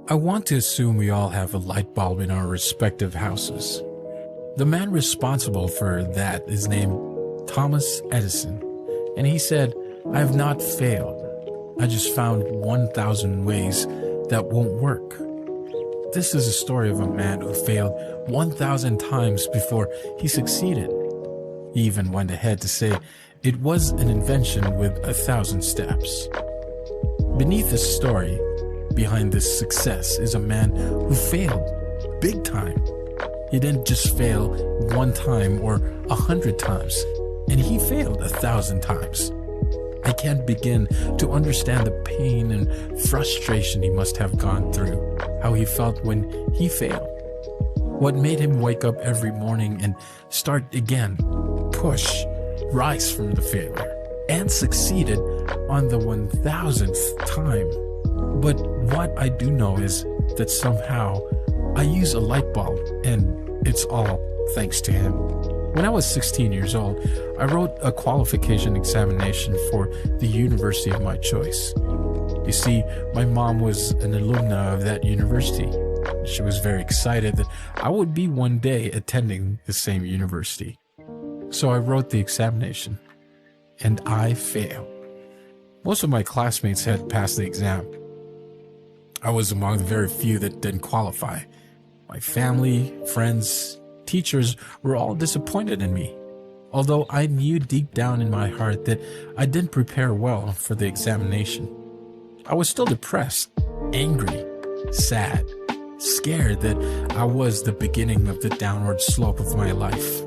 I want to assume we all have a light bulb in our respective houses. The man responsible for that is named Thomas Edison, and he said, "I have not failed. I just found 1,000 ways that won't work." This is a story of a man who failed 1,000 times before he succeeded. He even went ahead to say it was an invention with 1,000 steps. Beneath this story, behind this success, is a man who failed big time. He didn't just fail one time or 100 times, and he failed 1,000 times. I can't begin to understand the pain and frustration he must have gone through, how he felt when he failed. What made him wake up every morning and start again, push, rise from the failure, and succeeded on the 1,000th time. But what I do know is that somehow I use a light bulb, and it's all thanks to him. When I was 16 years old, I wrote a qualification examination for the university of my choice. You see, my mom was an alumna of that university. She was very excited that I would be one day attending the same university. So I wrote the examination, and I failed. Most of my classmates had passed the exam. I was among the very few that didn't qualify. My family, friends, teachers were all disappointed in me, although I knew deep down in my heart that I didn't prepare well for the examination. I was still depressed, angry, sad, scared that I was the beginning of the downward slope of my life.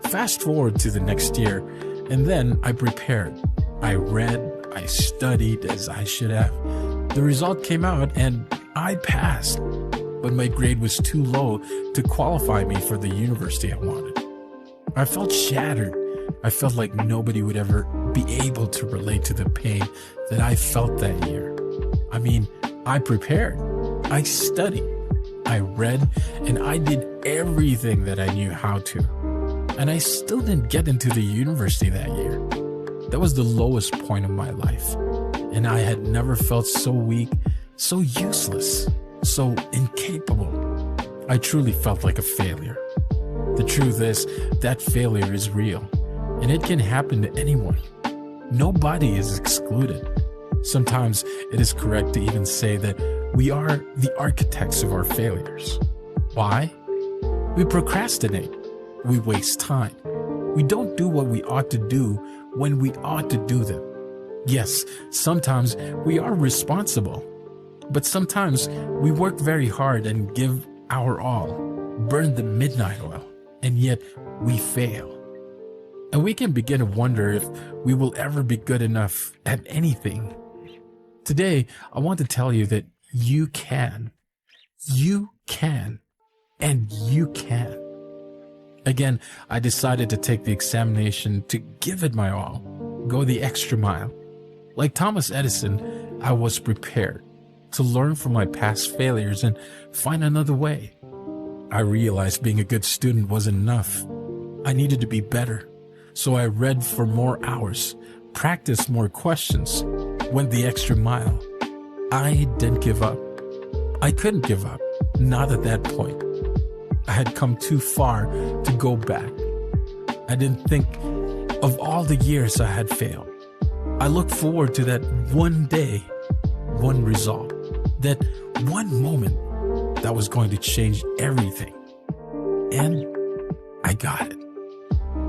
Fast forward to the next year, and then I prepared. I read, I studied as I should have. The result came out and I passed, but my grade was too low to qualify me for the university I wanted. I felt shattered. I felt like nobody would ever be able to relate to the pain that I felt that year. I mean, I prepared, I studied, I read, and I did everything that I knew how to. And I still didn't get into the university that year. That was the lowest point of my life. And I had never felt so weak, so useless, so incapable. I truly felt like a failure. The truth is, that failure is real, and it can happen to anyone. Nobody is excluded. Sometimes it is correct to even say that we are the architects of our failures. Why? We procrastinate. We waste time. We don't do what we ought to do when we ought to do them. Yes, sometimes we are responsible, but sometimes we work very hard and give our all, burn the midnight oil, and yet we fail. And we can begin to wonder if we will ever be good enough at anything. Today, I want to tell you that you can. You can. And you can. Again, I decided to take the examination to give it my all, go the extra mile. Like Thomas Edison, I was prepared to learn from my past failures and find another way. I realized being a good student wasn't enough. I needed to be better. So I read for more hours, practiced more questions, went the extra mile. I didn't give up. I couldn't give up, not at that point. I had come too far to go back. I didn't think of all the years I had failed. I looked forward to that one day, one result, that one moment that was going to change everything. And I got it.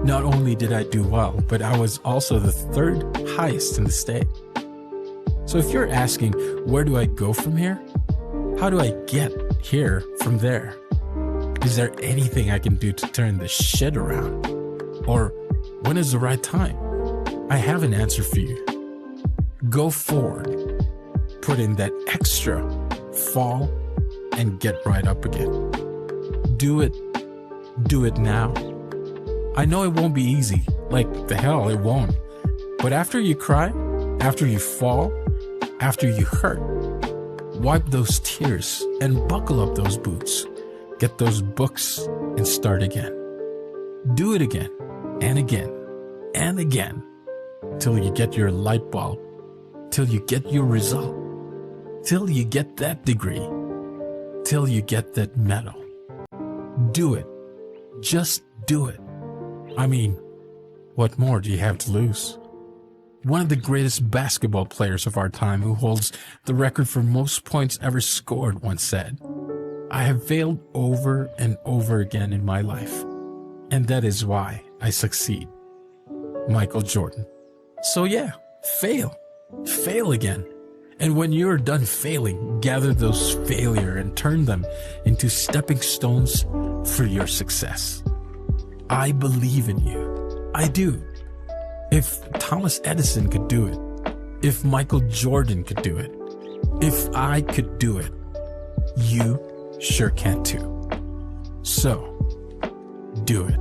Not only did I do well, but I was also the third highest in the state. So if you're asking, where do I go from here? How do I get here from there? Is there anything I can do to turn this shit around? Or when is the right time? I have an answer for you. Go forward, put in that extra, fall, and get right up again. Do it now. I know it won't be easy, like the hell it won't. But after you cry, after you fall, after you hurt, wipe those tears and buckle up those boots. Get those books and start again. Do it again and again and again till you get your light bulb, till you get your result. till you get that degree, till you get that medal. Do it. Just do it. I mean, what more do you have to lose? One of the greatest basketball players of our time, who holds the record for most points ever scored, once said, "I have failed over and over again in my life, and that is why I succeed." Michael Jordan. So yeah, fail. Fail again. And when you're done failing, gather those failure and turn them into stepping stones for your success. I believe in you. I do. If Thomas Edison could do it, if Michael Jordan could do it, if I could do it, you sure can too. So, do it.